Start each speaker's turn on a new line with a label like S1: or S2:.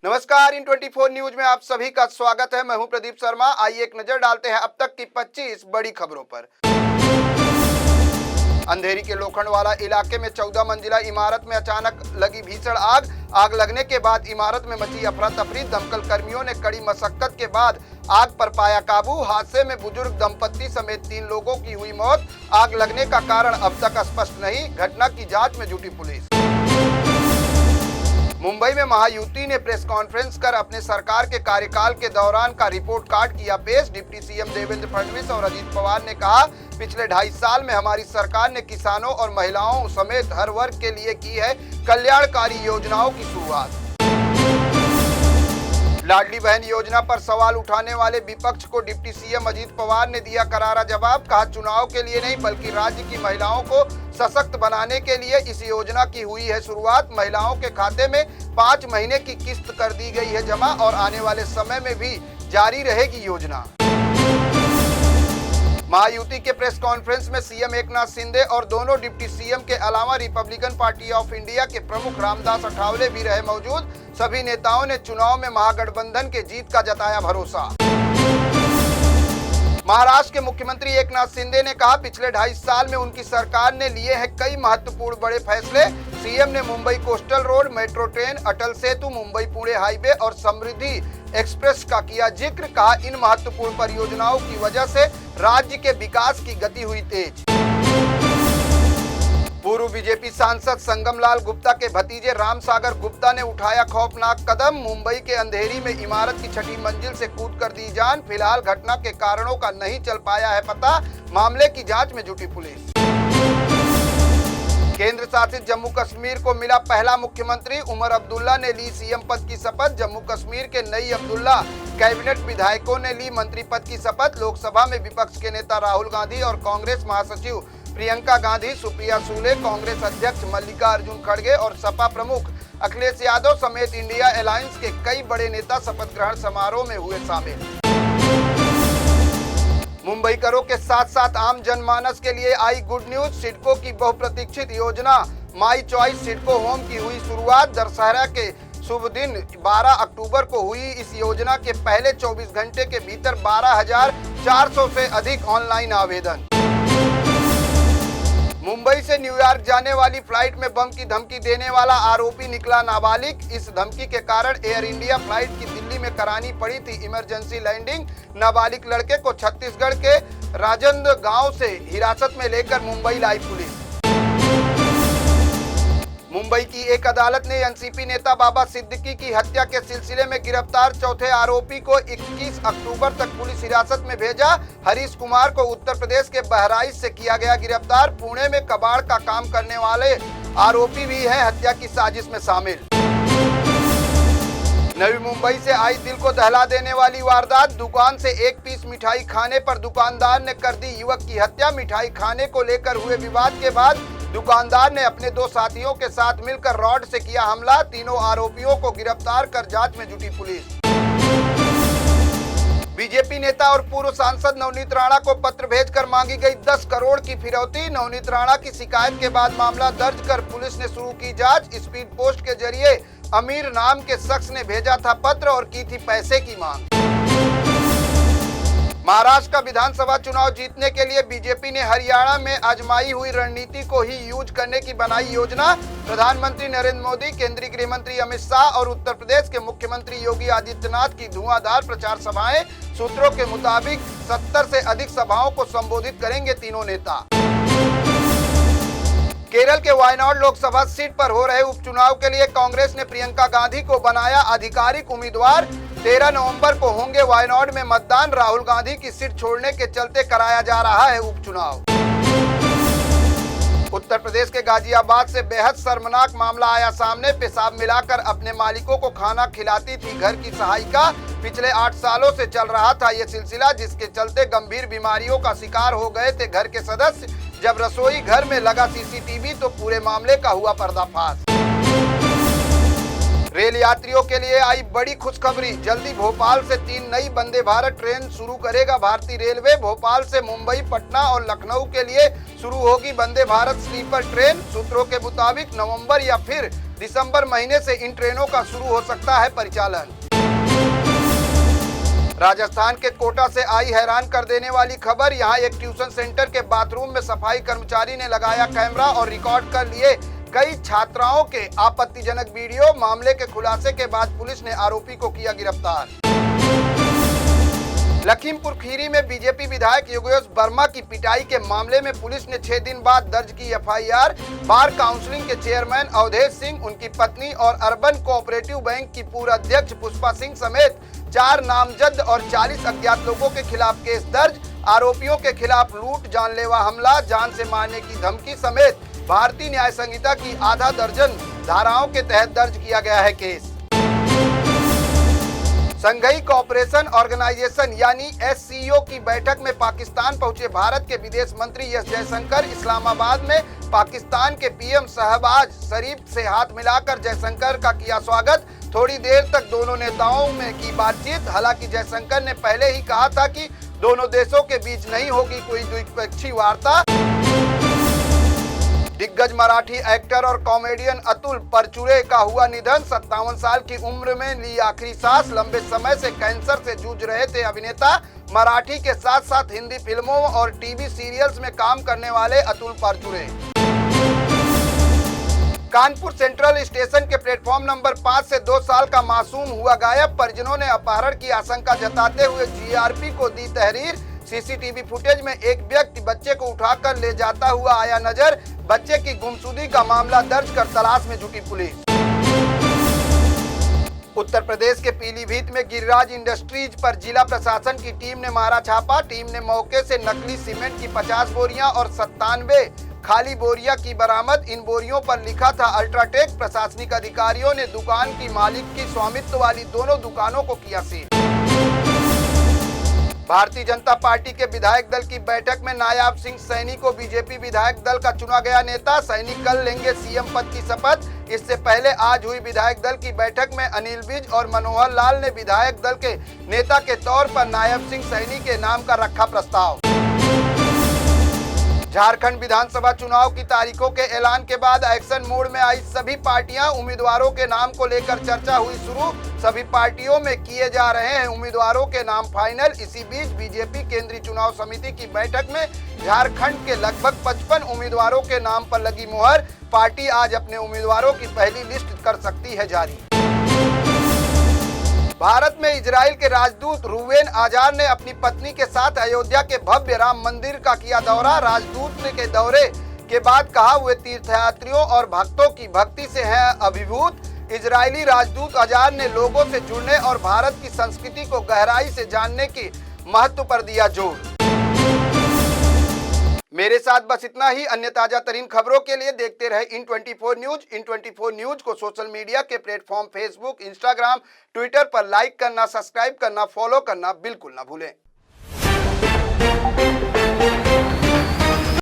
S1: नमस्कार, इन 24 न्यूज में आप सभी का स्वागत है। मैं हूं प्रदीप शर्मा। आइए एक नजर डालते हैं अब तक की 25 बड़ी खबरों पर। अंधेरी के लोखंडवाला इलाके में 14 मंजिला इमारत में अचानक लगी भीषण आग लगने के बाद इमारत में मची अफरा तफरी। दमकल कर्मियों ने कड़ी मशक्कत के बाद आग पर पाया काबू। हादसे में बुजुर्ग दंपत्ति समेत 3 लोगों की हुई मौत। आग लगने का कारण अब तक स्पष्ट नहीं। घटना की जांच में जुटी पुलिस। मुंबई में महायुति ने प्रेस कॉन्फ्रेंस कर अपने सरकार के कार्यकाल के दौरान का रिपोर्ट कार्ड किया पेश। डिप्टी सीएम देवेंद्र फडणवीस और अजित पवार ने कहा, पिछले 2.5 साल में हमारी सरकार ने किसानों और महिलाओं समेत हर वर्ग के लिए की है कल्याणकारी योजनाओं की शुरुआत। लाडली बहन योजना पर सवाल उठाने वाले विपक्ष को डिप्टी सीएम अजित पवार ने दिया करारा जवाब। कहा, चुनाव के लिए नहीं बल्कि राज्य की महिलाओं को सशक्त बनाने के लिए इस योजना की हुई है शुरुआत। महिलाओं के खाते में 5 महीने की किस्त कर दी गई है जमा और आने वाले समय में भी जारी रहेगी योजना। महायुति के प्रेस कॉन्फ्रेंस में सीएम एकनाथ शिंदे और दोनों डिप्टी सीएम के अलावा रिपब्लिकन पार्टी ऑफ इंडिया के प्रमुख रामदास अठावले भी रहे मौजूद। सभी नेताओं ने चुनाव में महागठबंधन के जीत का जताया भरोसा। महाराष्ट्र के मुख्यमंत्री एकनाथ शिंदे ने कहा, पिछले 2.5 साल में उनकी सरकार ने लिए हैं कई महत्वपूर्ण बड़े फैसले। सीएम ने Mumbai coastal road, metro train, Atal Setu, Mumbai Pune highway और समृद्धि एक्सप्रेस का किया जिक्र। कहा, इन महत्वपूर्ण परियोजनाओं की वजह से राज्य के विकास की गति हुई तेज। पूर्व बीजेपी सांसद संगमलाल गुप्ता के भतीजे राम सागर गुप्ता ने उठाया खौफनाक कदम। मुंबई के अंधेरी में इमारत की 6ठी मंजिल से कूद कर दी जान। फिलहाल घटना के कारणों का नहीं चल पाया है पता। मामले की जांच में जुटी पुलिस। केंद्र शासित जम्मू कश्मीर को मिला पहला मुख्यमंत्री। उमर अब्दुल्ला ने ली सीएम पद की शपथ। जम्मू कश्मीर के नई अब्दुल्ला कैबिनेट विधायकों ने ली मंत्री पद की शपथ। लोकसभा में विपक्ष के नेता राहुल गांधी और कांग्रेस महासचिव प्रियंका गांधी, सुप्रिया सूले, कांग्रेस अध्यक्ष मल्लिकार्जुन खड़गे और सपा प्रमुख अखिलेश यादव समेत इंडिया अलायंस के कई बड़े नेता शपथ ग्रहण समारोह में हुए शामिल। मुंबईकरों के साथ साथ आम जनमानस के लिए आई गुड न्यूज। सिडको की बहुप्रतीक्षित योजना माई चॉइस सिडको होम की हुई शुरुआत। दशहरा के शुभ दिन 12 अक्टूबर को हुई इस योजना के पहले 24 घंटे के भीतर 12,400 से अधिक ऑनलाइन आवेदन। मुंबई से न्यूयॉर्क जाने वाली फ्लाइट में बम की धमकी देने वाला आरोपी निकला नाबालिग। इस धमकी के कारण एयर इंडिया फ्लाइट की दिल्ली में करानी पड़ी थी इमरजेंसी लैंडिंग। नाबालिग लड़के को छत्तीसगढ़ के राजनांदगांव गांव से हिरासत में लेकर मुंबई लाई पुलिस। मुंबई की एक अदालत ने एनसीपी नेता बाबा सिद्दीकी की हत्या के सिलसिले में गिरफ्तार चौथे आरोपी को 21 अक्टूबर तक पुलिस हिरासत में भेजा। हरीश कुमार को उत्तर प्रदेश के बहराइच से किया गया गिरफ्तार। पुणे में कबाड़ का काम करने वाले आरोपी भी हैं हत्या की साजिश में शामिल। नवी मुंबई से आई दिल को दहला देने वाली वारदात। दुकान से 1 पीस मिठाई खाने पर दुकानदार ने कर दी युवक की हत्या। मिठाई खाने को लेकर हुए विवाद के बाद दुकानदार ने अपने 2 साथियों के साथ मिलकर रॉड से किया हमला। तीनों आरोपियों को गिरफ्तार कर जांच में जुटी पुलिस। बीजेपी नेता और पूर्व सांसद नवनीत राणा को पत्र भेजकर मांगी गई 10 करोड़ की फिरौती। नवनीत राणा की शिकायत के बाद मामला दर्ज कर पुलिस ने शुरू की जांच। स्पीड पोस्ट के जरिए अमीर नाम के शख्स ने भेजा था पत्र और की थी पैसे की मांग। महाराष्ट्र का विधानसभा चुनाव जीतने के लिए बीजेपी ने हरियाणा में आजमाई हुई रणनीति को ही यूज करने की बनाई योजना। प्रधानमंत्री नरेंद्र मोदी, केंद्रीय गृह मंत्री अमित शाह और उत्तर प्रदेश के मुख्यमंत्री योगी आदित्यनाथ की धुआंधार प्रचार सभाएं। सूत्रों के मुताबिक 70 से अधिक सभाओं को संबोधित करेंगे तीनों नेता। केरल के वायनाड लोकसभा सीट पर हो रहे उपचुनाव के लिए कांग्रेस ने प्रियंका गांधी को बनाया आधिकारिक उम्मीदवार। 13 नवंबर को होंगे वायनाड में मतदान। राहुल गांधी की सीट छोड़ने के चलते कराया जा रहा है उपचुनाव। उत्तर प्रदेश के गाजियाबाद से बेहद शर्मनाक मामला आया सामने। पेशाब मिलाकर अपने मालिकों को खाना खिलाती थी घर की सहायिका। पिछले 8 सालों से चल रहा था ये सिलसिला, जिसके चलते गंभीर बीमारियों का शिकार हो गए थे घर के सदस्य। जब रसोई घर में लगा सीसीटीवी तो पूरे मामले का हुआ पर्दाफाश। रेल यात्रियों के लिए आई बड़ी खुशखबरी। जल्दी भोपाल से 3 नई वंदे भारत ट्रेन शुरू करेगा भारतीय रेलवे। भोपाल से मुंबई, पटना और लखनऊ के लिए शुरू होगी वंदे भारत स्लीपर ट्रेन। सूत्रों के मुताबिक नवंबर या फिर दिसंबर महीने से इन ट्रेनों का शुरू हो सकता है परिचालन। राजस्थान के कोटा से आई हैरान कर देने वाली खबर। यहां एक ट्यूशन सेंटर के बाथरूम में सफाई कर्मचारी ने लगाया कैमरा और रिकॉर्ड कर लिए कई छात्राओं के आपत्तिजनक वीडियो। मामले के खुलासे के बाद पुलिस ने आरोपी को किया गिरफ्तार। लखीमपुर खीरी में बीजेपी विधायक योगेश वर्मा की पिटाई के मामले में पुलिस ने 6 दिन बाद दर्ज की एफआईआर। बार काउंसिलिंग के चेयरमैन अवधेश सिंह, उनकी पत्नी और अर्बन कोऑपरेटिव बैंक की पूर्व अध्यक्ष पुष्पा सिंह समेत 4 नामजद और 40 अज्ञात लोगों के खिलाफ केस दर्ज। आरोपियों के खिलाफ लूट, जानलेवा हमला, जान से मारने की धमकी समेत भारतीय न्याय संहिता की आधा दर्जन धाराओं के तहत दर्ज किया गया है केस। संघई कोऑपरेशन ऑर्गेनाइजेशन यानी SCO की बैठक में पाकिस्तान पहुंचे भारत के विदेश मंत्री एस जयशंकर। इस्लामाबाद में पाकिस्तान के पीएम शहबाज शरीफ से हाथ मिलाकर जयशंकर का किया स्वागत। थोड़ी देर तक दोनों नेताओं में की बातचीत। हालांकि जयशंकर ने पहले ही कहा था कि दोनों देशों के बीच नहीं होगी कोई द्विपक्षीय वार्ता। दिग्गज मराठी एक्टर और कॉमेडियन अतुल परचुरे का हुआ निधन। 57 साल की उम्र में ली आखिरी सांस। लंबे समय से कैंसर से जूझ रहे थे अभिनेता। मराठी के साथ साथ हिंदी फिल्मों और टीवी सीरियल्स में काम करने वाले अतुल परचुरे कानपुर सेंट्रल स्टेशन के प्लेटफॉर्म नंबर 5 से 2 साल का मासूम हुआ गायब। परिजनों ने अपहरण की आशंका जताते हुए GRP को दी तहरीर। CCTV फुटेज में एक व्यक्ति बच्चे को उठाकर ले जाता हुआ आया नजर। बच्चे की गुमशुदगी का मामला दर्ज कर तलाश में जुटी पुलिस। उत्तर प्रदेश के पीलीभीत में गिरिराज इंडस्ट्रीज पर जिला प्रशासन की टीम ने मारा छापा। टीम ने मौके से नकली सीमेंट की 50 बोरियां और 97 खाली बोरियां की बरामद। इन बोरियों पर लिखा था अल्ट्राटेक। प्रशासनिक अधिकारियों ने दुकान की मालिक की स्वामित्व वाली दोनों दुकानों को किया सील। भारतीय जनता पार्टी के विधायक दल की बैठक में नायाब सिंह सैनी को बीजेपी विधायक दल का चुना गया नेता। सैनी कल लेंगे सीएम पद की शपथ। इससे पहले आज हुई विधायक दल की बैठक में अनिल विज और मनोहर लाल ने विधायक दल के नेता के तौर पर नायब सिंह सैनी के नाम का रखा प्रस्ताव। झारखंड विधानसभा चुनाव की तारीखों के ऐलान के बाद एक्शन मोड में आई सभी पार्टियां। उम्मीदवारों के नाम को लेकर चर्चा हुई शुरू। सभी पार्टियों में किए जा रहे हैं उम्मीदवारों के नाम फाइनल। इसी बीच बीजेपी केंद्रीय चुनाव समिति की बैठक में झारखंड के लगभग 55 उम्मीदवारों के नाम पर लगी मुहर। पार्टी आज अपने उम्मीदवारों की पहली लिस्ट कर सकती है जारी। भारत में इजराइल के राजदूत रूवेन आजार ने अपनी पत्नी के साथ अयोध्या के भव्य राम मंदिर का किया दौरा। राजदूत के दौरे के बाद कहा वे तीर्थयात्रियों और भक्तों की भक्ति से हैं अभिभूत। इजरायली राजदूत आजार ने लोगों से जुड़ने और भारत की संस्कृति को गहराई से जानने की महत्व पर दिया जोर। मेरे साथ बस इतना ही। अन्य ताजा तरीन खबरों के लिए देखते रहे इन24 न्यूज। इन24 न्यूज को सोशल मीडिया के प्लेटफॉर्म फेसबुक, इंस्टाग्राम, ट्विटर पर लाइक करना, सब्सक्राइब करना, फॉलो करना बिल्कुल ना भूलें।